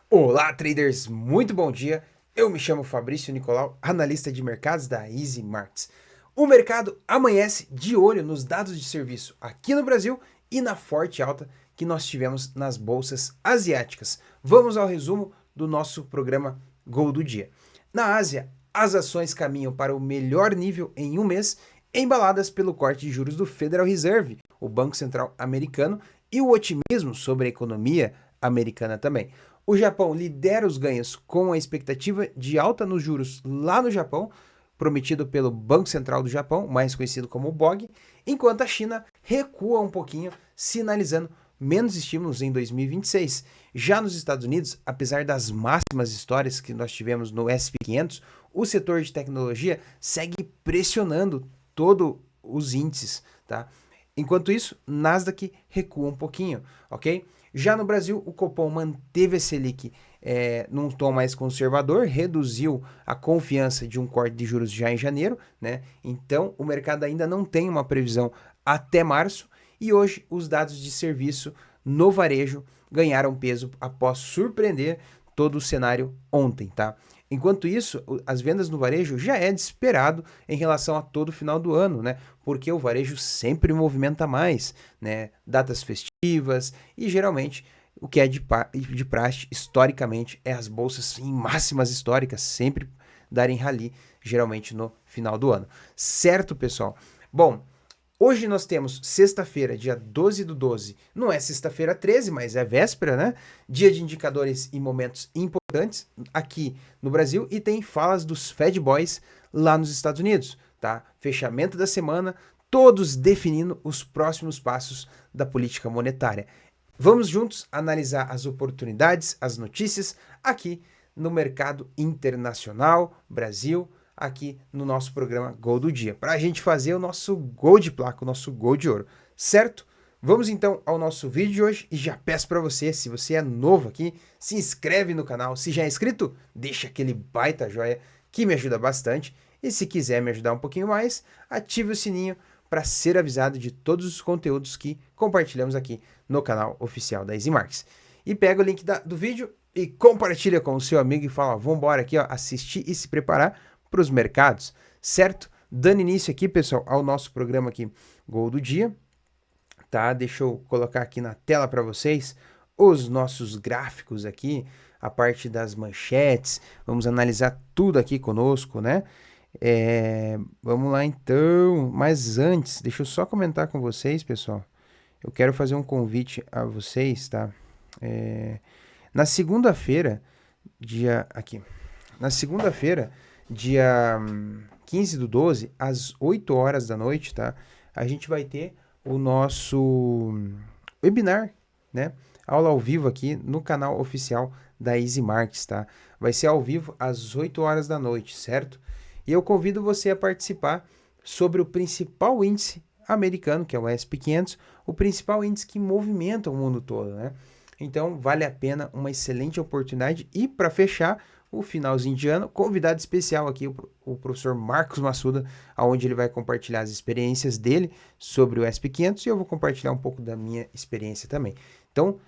Olá, traders! Muito bom dia. Eu me chamo Fabrício Nicolau, analista de mercados da Easy Markets. O mercado amanhece de olho nos dados de serviço aqui no Brasil e na forte alta que nós tivemos nas bolsas asiáticas. Vamos ao resumo do nosso programa Gol do Dia. Na Ásia, as ações caminham para o melhor nível em um mês, embaladas pelo corte de juros do Federal Reserve, o Banco Central americano, e o otimismo sobre a economia americana também. O Japão lidera os ganhos com a expectativa de alta nos juros lá no Japão, prometido pelo Banco Central do Japão, mais conhecido como BOG, enquanto a China recua um pouquinho, sinalizando menos estímulos em 2026. Já nos Estados Unidos, apesar das máximas histórias que nós tivemos no S&P 500, o setor de tecnologia segue pressionando todos os índices, tá? Enquanto isso, Nasdaq recua um pouquinho, ok? Já no Brasil, o Copom manteve a Selic num tom mais conservador, reduziu a confiança de um corte de juros já em janeiro, né? Então, o mercado ainda não tem uma previsão até março e hoje os dados de serviço no varejo ganharam peso após surpreender todo o cenário ontem, tá? Enquanto isso, as vendas no varejo já é de esperado em relação a todo o final do ano, né? Porque o varejo sempre movimenta mais, né? Datas festivas e geralmente o que é de praxe historicamente é as bolsas em máximas históricas sempre darem rally, geralmente no final do ano. Certo, pessoal? Bom, hoje nós temos sexta-feira, dia 12/12. Não é sexta-feira 13, mas é véspera, né? Dia de indicadores e momentos importantes aqui no Brasil e tem falas dos Fed Boys lá nos Estados Unidos, tá? Fechamento da semana, todos definindo os próximos passos da política monetária. Vamos juntos analisar as oportunidades, as notícias aqui no mercado internacional, Brasil, aqui no nosso programa Gol do Dia, para a gente fazer o nosso gol de placa, o nosso gol de ouro, certo? Vamos então ao nosso vídeo de hoje e já peço para você, se você é novo aqui, se inscreve no canal, se já é inscrito, deixa aquele baita joia que me ajuda bastante e se quiser me ajudar um pouquinho mais, ative o sininho para ser avisado de todos os conteúdos que compartilhamos aqui no canal oficial da Easy Markets. E pega o link do vídeo e compartilha com o seu amigo e fala, vamos embora aqui, ó, assistir e se preparar para os mercados, certo? Dando início aqui, pessoal, ao nosso programa aqui, Gol do Dia, tá? Deixa eu colocar aqui na tela para vocês os nossos gráficos aqui, a parte das manchetes, vamos analisar tudo aqui conosco, né? Vamos lá então, mas antes, deixa eu só comentar com vocês, pessoal, eu quero fazer um convite a vocês, tá? Na segunda-feira, na segunda-feira, dia 15/12, às 8 horas da noite, tá? A gente vai ter o nosso webinar, né? Aula ao vivo aqui no canal oficial da Easy Markets, tá? Vai ser ao vivo às 8 horas da noite, certo? E eu convido você a participar sobre o principal índice americano, que é o S&P 500, o principal índice que movimenta o mundo todo, né? Então, vale a pena, uma excelente oportunidade. E para fechar, o finalzinho de ano, convidado especial aqui, o professor Marcos Massuda, onde ele vai compartilhar as experiências dele sobre o SP 500 e eu vou compartilhar um pouco da minha experiência também. Então,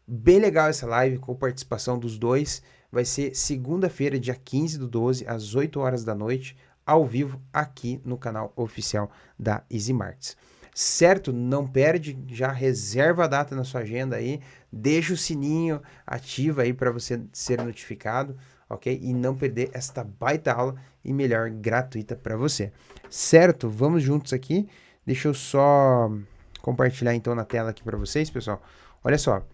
bem legal essa live com participação dos dois. Vai ser segunda-feira, dia 15/12, às 8 horas da noite, ao vivo, aqui no canal oficial da Easy Markets. Certo? Não perde, já reserva a data na sua agenda aí, deixa o sininho ativo aí para você ser notificado, ok? E não perder esta baita aula e melhor, gratuita para você. Certo? Vamos juntos aqui. Deixa eu só compartilhar então na tela aqui para vocês, pessoal. Olha só.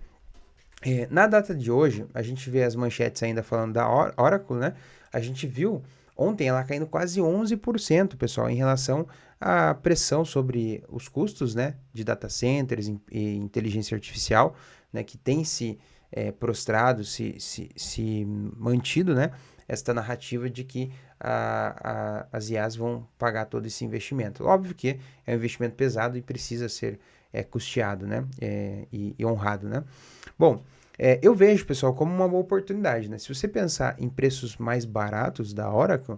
Na data de hoje, a gente vê as manchetes ainda falando da Oracle, né? A gente viu ontem ela caindo quase 11%, pessoal, em relação à pressão sobre os custos, né, de data centers e inteligência artificial, né, que tem se prostrado, se mantido, né, esta narrativa de que as IAs vão pagar todo esse investimento. Óbvio que é um investimento pesado e precisa ser custeado, né, e honrado, né. Bom, eu vejo, pessoal, como uma boa oportunidade, né? Se você pensar em preços mais baratos da Oracle,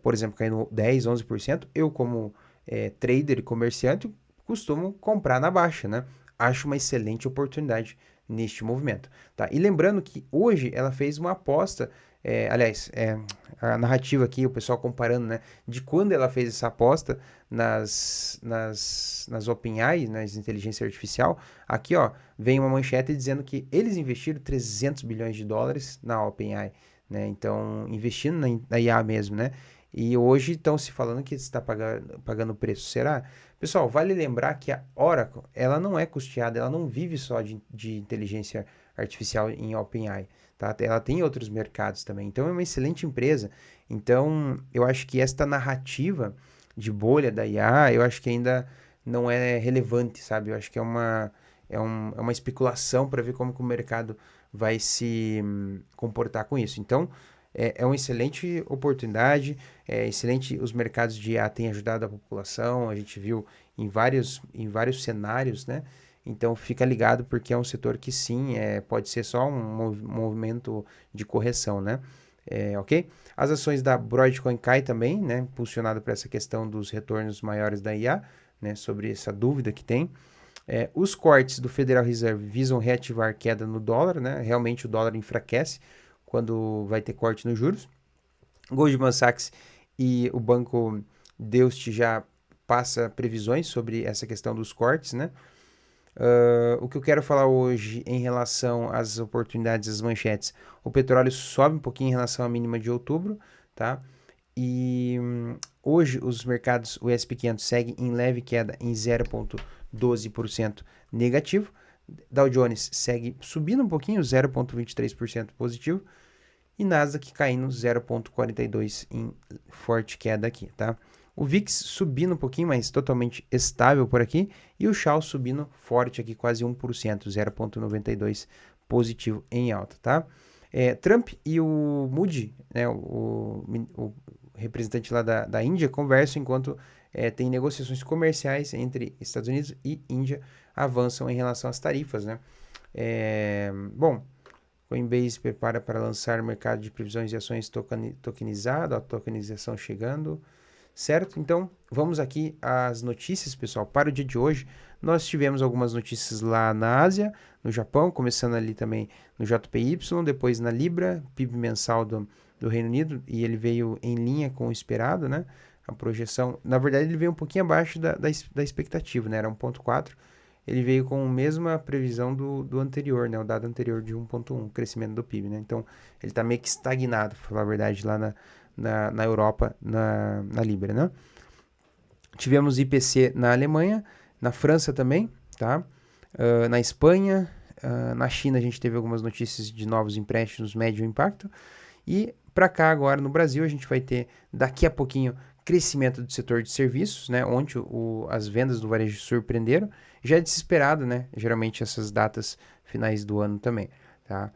por exemplo, caindo 10, 11%, eu como trader e comerciante costumo comprar na baixa, né? Acho uma excelente oportunidade neste movimento, tá? E lembrando que hoje ela fez uma aposta, aliás, a narrativa aqui, o pessoal comparando, né, de quando ela fez essa aposta nas OpenAI, nas inteligência artificial, aqui, ó, vem uma manchete dizendo que eles investiram 300 bilhões de dólares na OpenAI, né? Então, investindo na IA mesmo, né? E hoje estão se falando que está pagando o preço. Será? Pessoal, vale lembrar que a Oracle, ela não é custeada, ela não vive só de inteligência artificial em OpenAI, tá? Ela tem outros mercados também. Então, é uma excelente empresa. Então, eu acho que esta narrativa de bolha da IA, eu acho que ainda não é relevante, sabe? Eu acho que é uma especulação para ver como que o mercado vai se comportar com isso. Então, é uma excelente oportunidade, é excelente, os mercados de IA têm ajudado a população, a gente viu em vários cenários, né? Então, fica ligado porque é um setor que sim, pode ser só um movimento de correção, né? Ok? As ações da Broadcom cai também, né? Impulsionado por essa questão dos retornos maiores da IA, né? Sobre essa dúvida que tem. Os cortes do Federal Reserve visam reativar queda no dólar, né? Realmente o dólar enfraquece quando vai ter corte nos juros. Goldman Sachs e o Banco Deutsche já passa previsões sobre essa questão dos cortes, né? O que eu quero falar hoje em relação às oportunidades, às manchetes, o petróleo sobe um pouquinho em relação à mínima de outubro, tá? E hoje os mercados, o S&P 500 segue em leve queda em 0,12% negativo. Dow Jones segue subindo um pouquinho, 0,23% positivo. E Nasdaq caindo 0,42% em forte queda aqui, tá? O VIX subindo um pouquinho, mas totalmente estável por aqui. E o Dow subindo forte aqui, quase 1%, 0,92% positivo em alta, tá? Trump e o Modi, né, o representante lá da Índia, conversam enquanto tem negociações comerciais entre Estados Unidos e Índia avançam em relação às tarifas, né? Bom, Coinbase prepara para lançar mercado de previsões de ações tokenizado, a tokenização chegando, certo? Então, vamos aqui às notícias, pessoal. Para o dia de hoje, nós tivemos algumas notícias lá na Ásia, no Japão, começando ali também no JPY, depois na Libra, PIB mensal do Reino Unido, e ele veio em linha com o esperado, né? A projeção, na verdade, ele veio um pouquinho abaixo da expectativa, né? Era 1,4. Ele veio com a mesma previsão do anterior, né? O dado anterior de 1,1, crescimento do PIB, né? Então, ele está meio que estagnado, para falar a verdade, lá na Europa, na Libra, né? Tivemos IPC na Alemanha, na França também, tá? Na Espanha, na China a gente teve algumas notícias de novos empréstimos médio impacto. E para cá agora no Brasil a gente vai ter daqui a pouquinho crescimento do setor de serviços, né? Onde as vendas do varejo surpreenderam. Já é desesperado, né? Geralmente essas datas finais do ano também, tá?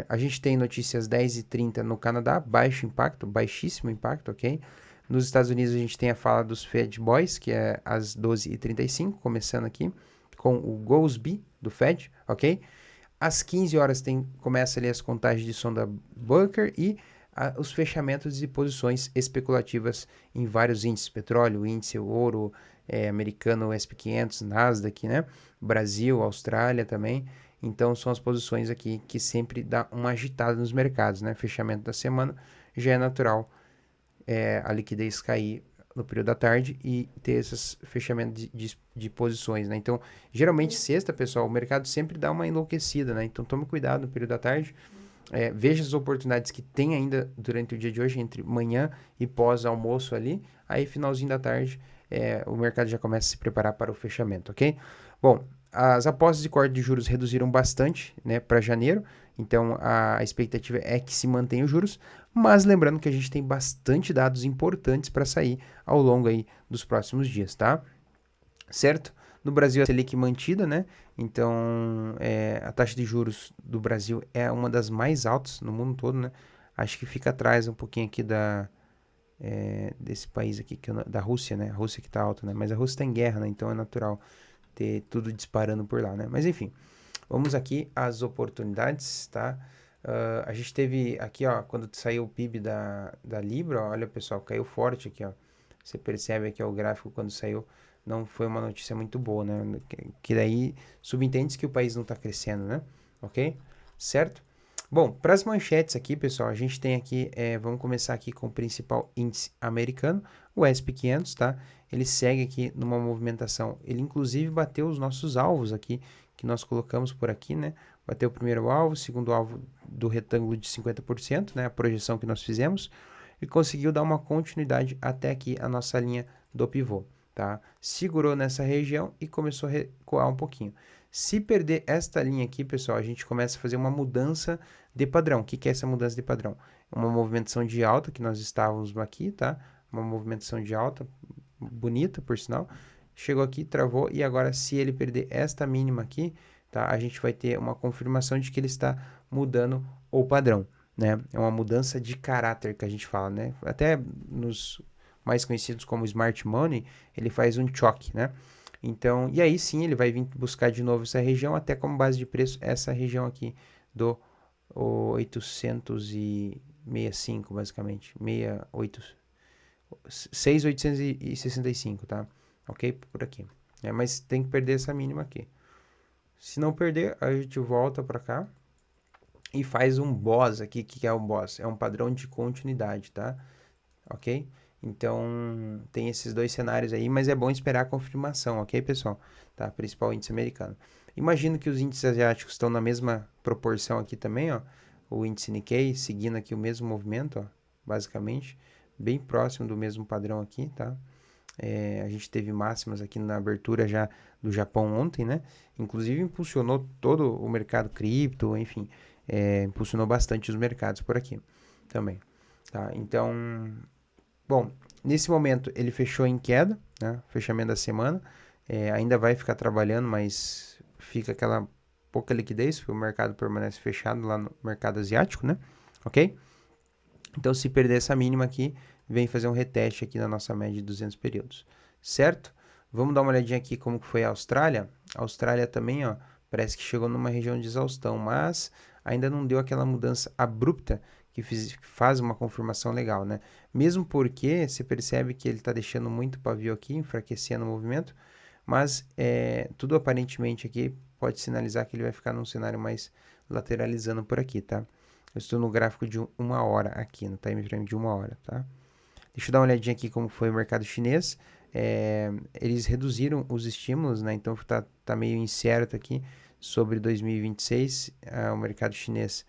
A gente tem notícias 10h30 no Canadá, baixo impacto, baixíssimo impacto, ok? Nos Estados Unidos a gente tem a fala dos Fed Boys, que é às 12h35, começando aqui, com o Goolsbee do Fed, ok? Às 15 horas começa ali as contagens de som da Booker e os fechamentos de posições especulativas em vários índices, petróleo, índice, ouro, americano, SP 500, Nasdaq, né? Brasil, Austrália também. Então são as posições aqui que sempre dá uma agitada nos mercados, né? Fechamento da semana já é natural a liquidez cair no período da tarde e ter esses fechamentos de posições, né? Então, geralmente sexta, pessoal, o mercado sempre dá uma enlouquecida, né? Então, tome cuidado no período da tarde. Veja as oportunidades que tem ainda durante o dia de hoje, entre manhã e pós-almoço ali. Aí, finalzinho da tarde, o mercado já começa a se preparar para o fechamento, ok? Bom, as apostas de corte de juros reduziram bastante, né, para janeiro. Então, a expectativa é que se mantenha os juros, mas lembrando que a gente tem bastante dados importantes para sair ao longo aí dos próximos dias, tá? Certo? No Brasil, a Selic mantida, né? Então, a taxa de juros do Brasil é uma das mais altas no mundo todo, né? Acho que fica atrás um pouquinho aqui desse país aqui, da Rússia, né? A Rússia que tá alta, né? Mas a Rússia tá em guerra, né? Então é natural ter tudo disparando por lá, né? Mas enfim, vamos aqui às oportunidades, tá? A gente teve aqui, ó, quando saiu o PIB da Libra, ó, olha pessoal, caiu forte aqui, ó. Você percebe aqui ó, o gráfico quando saiu não foi uma notícia muito boa, né? Que daí subentende que o país não está crescendo, né? Ok? Certo? Bom, para as manchetes aqui, pessoal, a gente tem aqui, vamos começar aqui com o principal índice americano, o SP500, tá? Ele segue aqui numa movimentação, ele inclusive bateu os nossos alvos aqui, que nós colocamos por aqui, né? Bateu o primeiro alvo, o segundo alvo do retângulo de 50%, né? A projeção que nós fizemos, e conseguiu dar uma continuidade até aqui a nossa linha do pivô, tá? Segurou nessa região e começou a recuar um pouquinho. Se perder esta linha aqui, pessoal, a gente começa a fazer uma mudança de padrão. O que é essa mudança de padrão? Uma movimentação de alta, que nós estávamos aqui, tá? Uma movimentação de alta, bonita, por sinal. Chegou aqui, travou, e agora se ele perder esta mínima aqui, tá? A gente vai ter uma confirmação de que ele está mudando o padrão, né? É uma mudança de caráter que a gente fala, né? Até nos mais conhecidos como Smart Money, ele faz um choque, né? Então, e aí sim ele vai vir buscar de novo essa região, até como base de preço, essa região aqui do 865, basicamente, 6.865, tá? Ok? Por aqui. Mas tem que perder essa mínima aqui. Se não perder, a gente volta para cá e faz um BOS aqui. O que é um BOS? É um padrão de continuidade, tá? Ok? Então, tem esses dois cenários aí, mas é bom esperar a confirmação, ok, pessoal? Tá? Principal índice americano. Imagino que os índices asiáticos estão na mesma proporção aqui também, ó. O índice Nikkei seguindo aqui o mesmo movimento, ó, basicamente, bem próximo do mesmo padrão aqui, tá? A gente teve máximas aqui na abertura já do Japão ontem, né? Inclusive impulsionou todo o mercado cripto, enfim, impulsionou bastante os mercados por aqui também, tá? Então, bom, nesse momento ele fechou em queda, né? Fechamento da semana, ainda vai ficar trabalhando, mas fica aquela pouca liquidez, porque o mercado permanece fechado lá no mercado asiático, né? Ok? Então, se perder essa mínima aqui, vem fazer um reteste aqui na nossa média de 200 períodos, certo? Vamos dar uma olhadinha aqui como que foi a Austrália. A Austrália também, ó, parece que chegou numa região de exaustão, mas ainda não deu aquela mudança abrupta que faz uma confirmação legal, né? Mesmo porque você percebe que ele está deixando muito pavio aqui, enfraquecendo o movimento, mas tudo aparentemente aqui pode sinalizar que ele vai ficar num cenário mais lateralizando por aqui, tá? Eu estou no gráfico de 1 hora aqui, no time frame de 1 hora, tá? Deixa eu dar uma olhadinha aqui como foi o mercado chinês. Eles reduziram os estímulos, né? Então tá meio incerto aqui sobre 2026. O mercado chinês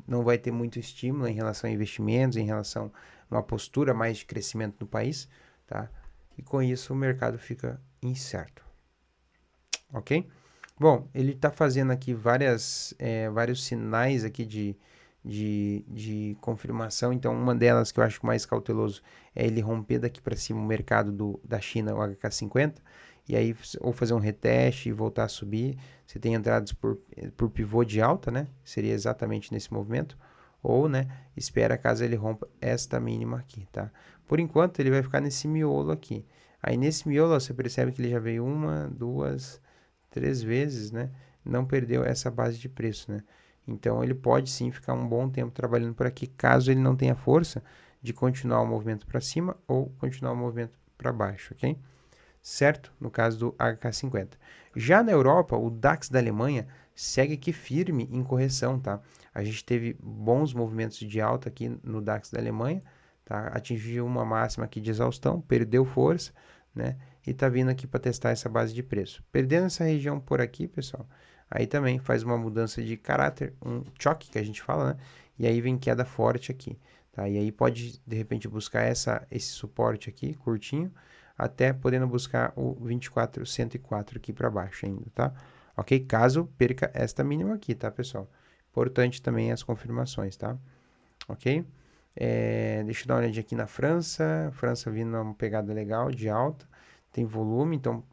não vai ter muito estímulo em relação a investimentos, em relação a uma postura mais de crescimento no país, tá? E com isso o mercado fica incerto, ok? Bom, ele está fazendo aqui vários sinais aqui de confirmação. Então, uma delas que eu acho mais cauteloso é ele romper daqui para cima o mercado da China, o HK50, e aí ou fazer um reteste e voltar a subir. Você tem entradas por pivô de alta, né? Seria exatamente nesse movimento. Ou, né, espera caso ele rompa esta mínima aqui, tá? Por enquanto, ele vai ficar nesse miolo aqui. Aí, nesse miolo, ó, você percebe que ele já veio 1, 2, 3 vezes, né? Não perdeu essa base de preço, né? Então, ele pode sim ficar um bom tempo trabalhando por aqui, caso ele não tenha força de continuar o movimento para cima ou continuar o movimento para baixo, ok? Certo? No caso do HK50. Já na Europa, o DAX da Alemanha segue aqui firme em correção, tá? A gente teve bons movimentos de alta aqui no DAX da Alemanha, tá? Atingiu uma máxima aqui de exaustão, perdeu força, né? E tá vindo aqui para testar essa base de preço. Perdendo essa região por aqui, pessoal, aí também faz uma mudança de caráter, um choque que a gente fala, né? E aí vem queda forte aqui, tá? E aí pode, de repente, buscar esse suporte aqui, curtinho, até podendo buscar o 24.104 aqui para baixo ainda, tá? Ok? Caso perca esta mínima aqui, tá, pessoal? Importante também as confirmações, tá? Ok? Deixa eu dar uma olhadinha aqui na França. França vindo uma pegada legal de alta. Tem volume, então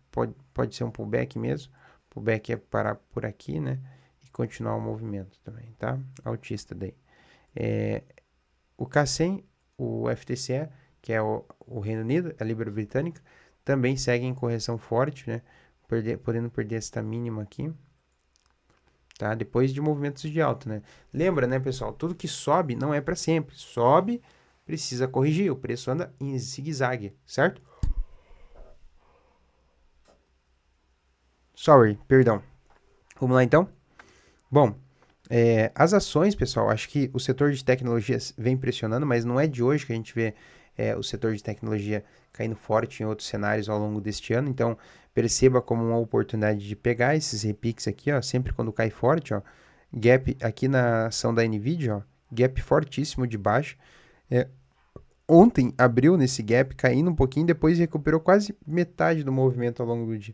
pode ser um pullback mesmo. Pullback é parar por aqui, né? E continuar o movimento também, tá? Altista daí. O K100, o FTSE, que é o Reino Unido, a Libra Britânica, também segue em correção forte, né? Podendo perder esta mínima aqui, tá? Depois de movimentos de alta, né? Lembra, né, pessoal? Tudo que sobe não é para sempre. Sobe, precisa corrigir. O preço anda em zigue-zague, certo? Sorry, perdão. Vamos lá então? Bom, as ações, pessoal, acho que o setor de tecnologias vem pressionando, mas não é de hoje que a gente vê o setor de tecnologia caindo forte em outros cenários ao longo deste ano. Então, perceba como uma oportunidade de pegar esses repiques aqui, ó, sempre quando cai forte, ó, gap aqui na ação da Nvidia, ó, gap fortíssimo de baixo. É, ontem abriu nesse gap, caindo um pouquinho, depois recuperou quase metade do movimento ao longo do dia.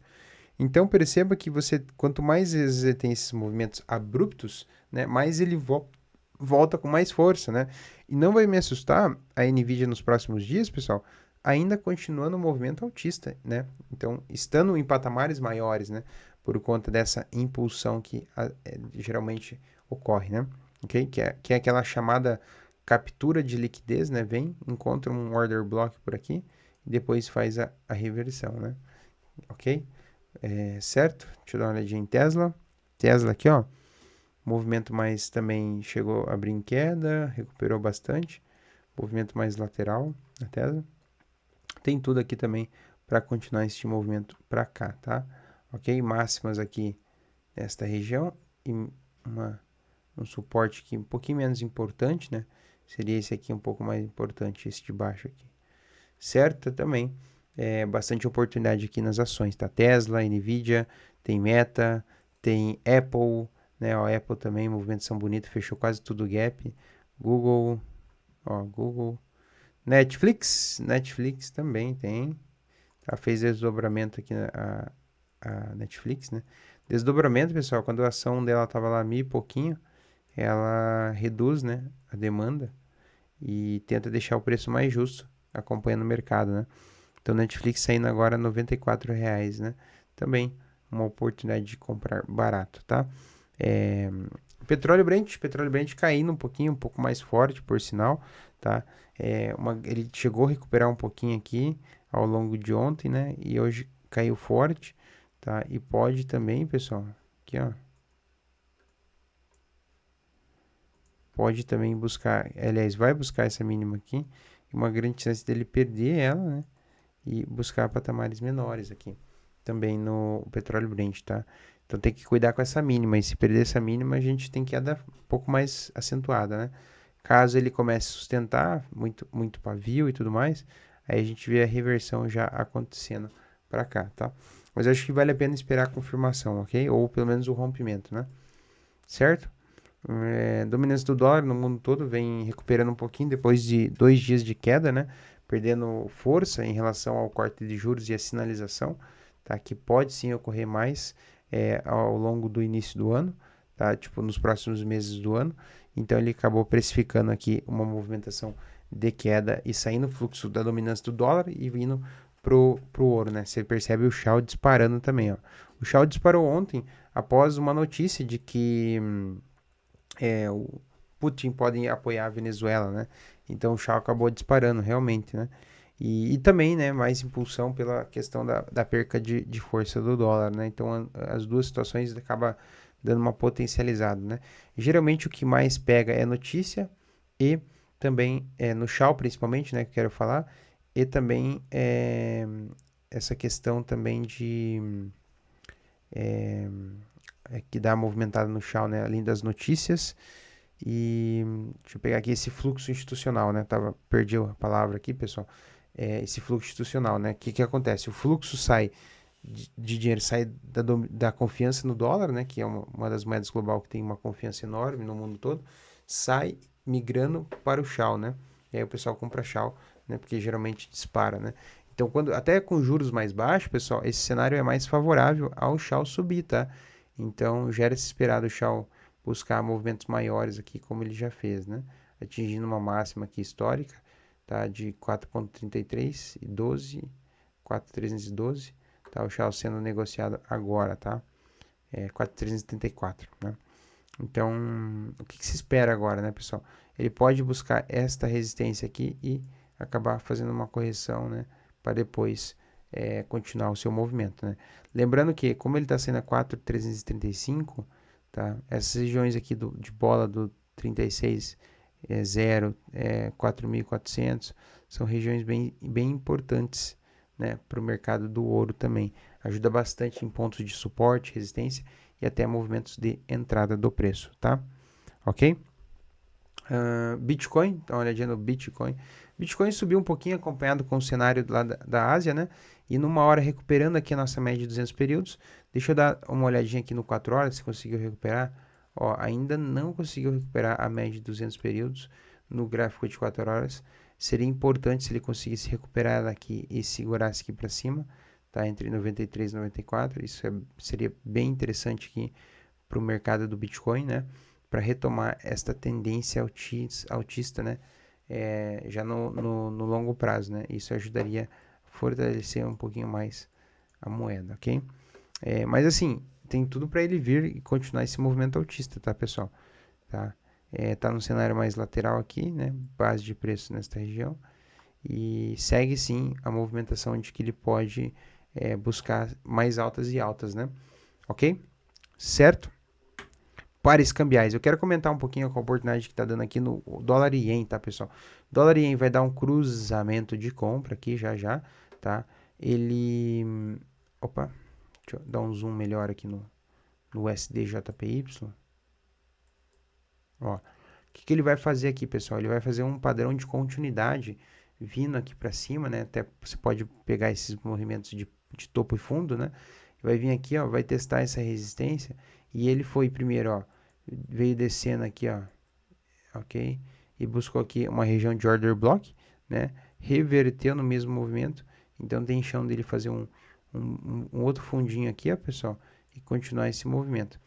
Então perceba que você, quanto mais vezes ele tem esses movimentos abruptos, né, mais ele volta com mais força, né? E não vai me assustar a Nvidia nos próximos dias, pessoal, ainda continuando o movimento altista, né? Então, estando em patamares maiores, né, por conta dessa impulsão que geralmente ocorre, né? Ok? Que é aquela chamada captura de liquidez, né? Vem, encontra um order block por aqui e depois faz a reversão, né? Ok? Certo? Deixa eu dar uma olhadinha em Tesla. Tesla aqui, ó. Movimento mais também chegou a abrir em queda, recuperou bastante. Movimento mais lateral na Tesla. Tem tudo aqui também para continuar este movimento para cá, tá? Ok? Máximas aqui nesta região e um suporte aqui um pouquinho menos importante, né? Seria esse aqui um pouco mais importante, esse de baixo aqui. Certo? Também bastante oportunidade aqui nas ações, tá? Tesla, Nvidia, tem Meta, tem Apple, né? Ó, Apple também, movimentação bonita, fechou quase tudo gap. Google, ó, Google. Netflix também tem. Tá? Fez desdobramento aqui a Netflix, né? Desdobramento, pessoal, quando a ação dela tava lá mil e pouquinho, ela reduz, né, a demanda e tenta deixar o preço mais justo, acompanhando o mercado, né? Então, Netflix saindo agora R$ 94,00, né? Também uma oportunidade de comprar barato, tá? É, petróleo Brent caindo um pouquinho, um pouco mais forte, por sinal, tá? Ele chegou a recuperar um pouquinho aqui ao longo de ontem, né? E hoje caiu forte, tá? E pode também, pessoal, aqui, ó, pode também buscar, aliás, vai buscar essa mínima aqui, e uma grande chance dele perder ela, né? E buscar patamares menores aqui, também no petróleo Brent, tá? Então tem que cuidar com essa mínima, e se perder essa mínima, a gente tem que dar um pouco mais acentuada, né? Caso ele comece a sustentar muito, muito pavio e tudo mais, aí a gente vê a reversão já acontecendo para cá, tá? Mas eu acho que vale a pena esperar a confirmação, ok? Ou pelo menos o rompimento, né? Certo? Dominância do dólar no mundo todo vem recuperando um pouquinho depois de 2 dias de queda, né? Perdendo força em relação ao corte de juros e a sinalização, tá? Que pode sim ocorrer mais ao longo do início do ano, tá? Tipo, nos próximos meses do ano. Então, ele acabou precificando aqui uma movimentação de queda e saindo o fluxo da dominância do dólar e vindo pro ouro, né? Você percebe o Shao disparando também, ó. O Shao disparou ontem após uma notícia de que o Putin pode apoiar a Venezuela, né? Então o Shah acabou disparando realmente, né? E também, né, mais impulsão pela questão da perca de força do dólar, né? Então as duas situações acaba dando uma potencializada, né? E, geralmente o que mais pega é notícia e também no Shah principalmente, né, que eu quero falar, e também essa questão também de é, que dá uma movimentada no Shah, né? Além das notícias e deixa eu pegar aqui esse fluxo institucional, né? Perdi a palavra aqui, pessoal. Esse fluxo institucional, né? O que acontece? O fluxo sai de dinheiro, sai da confiança no dólar, né? Que é uma das moedas global que tem uma confiança enorme no mundo todo, sai migrando para o Shao, né? E aí o pessoal compra Shao, né? Porque geralmente dispara, né? Então, até com juros mais baixos, pessoal, esse cenário é mais favorável ao Shao subir, tá? Então, já era se esperado o Shao buscar movimentos maiores aqui, como ele já fez, né? Atingindo uma máxima aqui histórica, tá? De 4,33 e 12, 4,312, tá? O Shao sendo negociado agora, tá? 4,374, né? Então, o que se espera agora, né, pessoal? Ele pode buscar esta resistência aqui e acabar fazendo uma correção, né? Para depois continuar o seu movimento, né? Lembrando que, como ele está sendo a 4,335, tá? Essas regiões aqui de bola do 36, 0, 4.400, são regiões bem importantes, né, para o mercado do ouro também. Ajuda bastante em pontos de suporte, resistência e até movimentos de entrada do preço, tá? Ok? Bitcoin, dá uma olhadinha no Bitcoin. Bitcoin subiu um pouquinho acompanhado com o cenário lá da Ásia, né? E numa hora recuperando aqui a nossa média de 200 períodos. Deixa eu dar uma olhadinha aqui no 4 horas, se conseguiu recuperar. Ó, ainda não conseguiu recuperar a média de 200 períodos no gráfico de 4 horas. Seria importante se ele conseguisse recuperar ela aqui e segurasse aqui para cima, tá? Entre 93 e 94. Isso seria bem interessante aqui para o mercado do Bitcoin, né? Para retomar esta tendência altista, né? Já no longo prazo, né? Isso ajudaria a fortalecer um pouquinho mais a moeda, ok? Mas assim, tem tudo para ele vir e continuar esse movimento altista, tá, pessoal? Tá? Tá no cenário mais lateral aqui, né? Base de preço nesta região. E segue sim a movimentação de que ele pode buscar mais altas e altas, né? Ok? Certo? Pares cambiais. Eu quero comentar um pouquinho com a oportunidade que está dando aqui no dólar e ien, tá, pessoal? Dólar e ien vai dar um cruzamento de compra aqui já, tá? Ele... Opa, deixa eu dar um zoom melhor aqui no USDJPY. Ó, o que ele vai fazer aqui, pessoal? Ele vai fazer um padrão de continuidade vindo aqui para cima, né? Até você pode pegar esses movimentos de topo e fundo, né? Vai vir aqui, ó, vai testar essa resistência. E ele foi primeiro, ó, veio descendo aqui, ó, ok? E buscou aqui uma região de order block, né? Reverteu no mesmo movimento. Então tem chão dele fazer um outro fundinho aqui, ó, pessoal, e continuar esse movimento.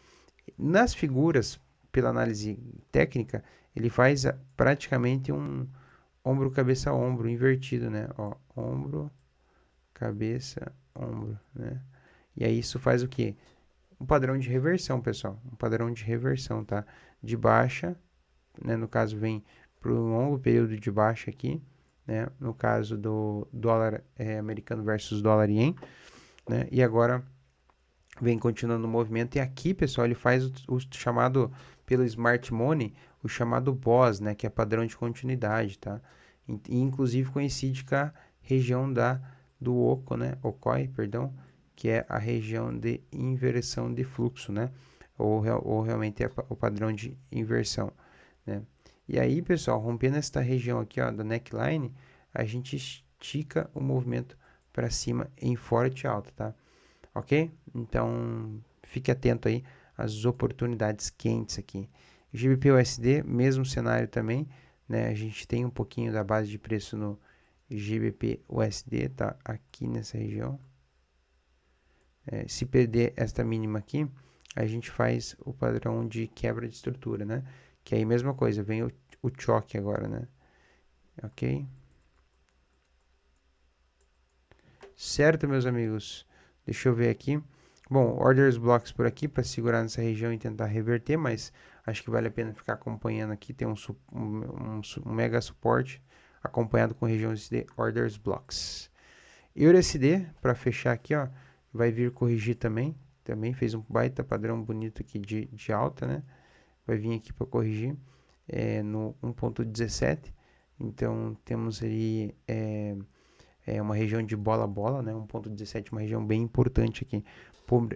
Nas figuras, pela análise técnica, ele faz praticamente um ombro, cabeça, ombro invertido, né? Ó, ombro, cabeça, ombro, né? E aí isso faz o quê? Um padrão de reversão, pessoal. Um padrão de reversão, tá? De baixa, né? No caso, vem para um longo período de baixa aqui, né? No caso do dólar americano versus dólar ien, né? E agora vem continuando o movimento. E aqui, pessoal, ele faz o chamado, pelo Smart Money, o chamado BOS, né? Que é padrão de continuidade, tá? E inclusive coincide com a região do OCO, né? OCOI, perdão, que é a região de inversão de fluxo, né? Ou realmente é o padrão de inversão, né? E aí, pessoal, rompendo esta região aqui, ó, da neckline, a gente estica o movimento para cima em forte alta, tá? Ok? Então, fique atento aí às oportunidades quentes aqui. GBP-USD, mesmo cenário também, né? A gente tem um pouquinho da base de preço no GBP-USD, tá? Aqui nessa região. Se perder esta mínima aqui, a gente faz o padrão de quebra de estrutura, né? Que aí mesma coisa, vem o choque agora, né? Ok? Certo, meus amigos? Deixa eu ver aqui. Bom, orders blocks por aqui para segurar nessa região e tentar reverter, mas acho que vale a pena ficar acompanhando aqui. Tem um mega suporte acompanhado com regiões de orders blocks. EURUSD, para fechar aqui, ó, vai vir corrigir também. Também fez um baita padrão bonito aqui de alta, né? Vai vir aqui para corrigir no 1.17. Então temos ali uma região de bola a bola, né? 1.17, uma região bem importante aqui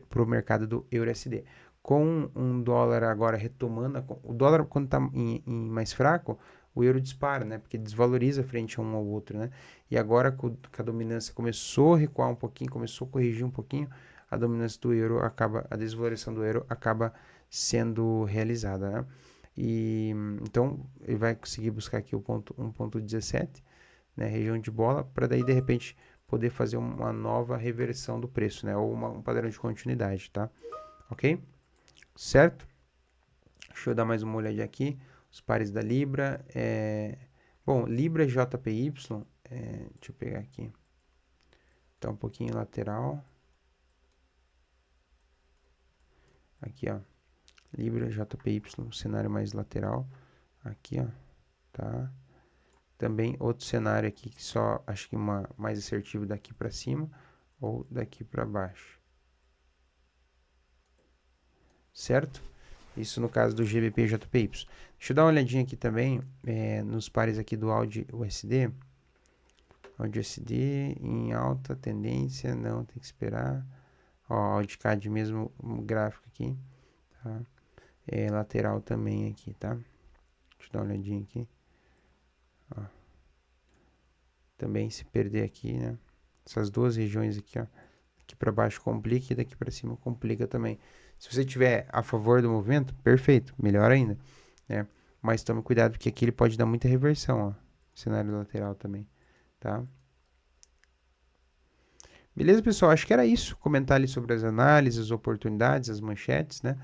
para o mercado do EURUSD. Com um dólar agora retomando, o dólar quando está em mais fraco, o euro dispara, né? Porque desvaloriza frente a um ao outro, né? E agora que a dominância começou a recuar um pouquinho, começou a corrigir um pouquinho, a dominância do euro acaba, a desvalorização do euro acaba sendo realizada, né? E então ele vai conseguir buscar aqui o ponto 1.17, né, região de bola, para daí de repente poder fazer uma nova reversão do preço, né, ou um padrão de continuidade, tá? Ok? Certo? Deixa eu dar mais uma olhadinha aqui. Os pares da Libra. Bom, Libra JPY. Deixa eu pegar aqui. Tá um pouquinho lateral. Aqui, ó. Libra JPY, cenário mais lateral. Aqui, ó. Tá? Também outro cenário aqui que só acho que mais assertivo daqui para cima ou daqui para baixo. Certo? Isso no caso do GBP e JPY. Deixa eu dar uma olhadinha aqui também nos pares aqui do AUD USD. O de USD em alta tendência, não, tem que esperar. Ó, o de CAD mesmo gráfico aqui, tá? Lateral também aqui, tá? Deixa eu dar uma olhadinha aqui. Ó. Também se perder aqui, né? Essas duas regiões aqui, ó. Aqui para baixo complica e daqui para cima complica também. Se você tiver a favor do movimento, perfeito, melhor ainda, né? Mas tome cuidado porque aqui ele pode dar muita reversão, ó. Cenário lateral também, tá? Beleza, pessoal? Acho que era isso. Comentar ali sobre as análises, as oportunidades, as manchetes, né?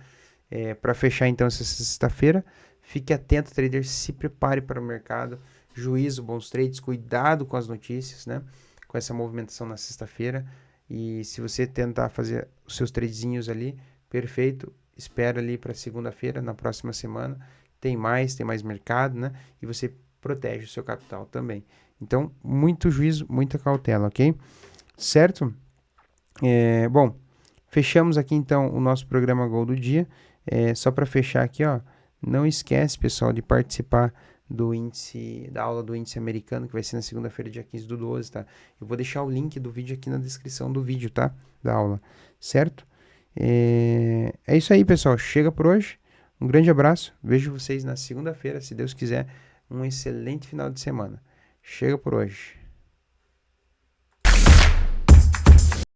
Para fechar então essa sexta-feira, fique atento, trader, se prepare para o mercado. Juízo, bons trades, cuidado com as notícias, né? Com essa movimentação na sexta-feira. E se você tentar fazer os seus tradezinhos ali, perfeito. Espera ali para segunda-feira, na próxima semana. Tem mais mercado, né? E você protege o seu capital também. Então, muito juízo, muita cautela, ok? Certo? Bom, fechamos aqui então o nosso programa Gol do dia. Só para fechar aqui, ó, não esquece, pessoal, de participar do índice, da aula do índice americano, que vai ser na segunda-feira, dia 15 do 12, tá? Eu vou deixar o link do vídeo aqui na descrição do vídeo, tá? Da aula, certo? É isso aí, pessoal. Chega por hoje. Um grande abraço. Vejo vocês na segunda-feira, se Deus quiser. Um excelente final de semana. Chega por hoje.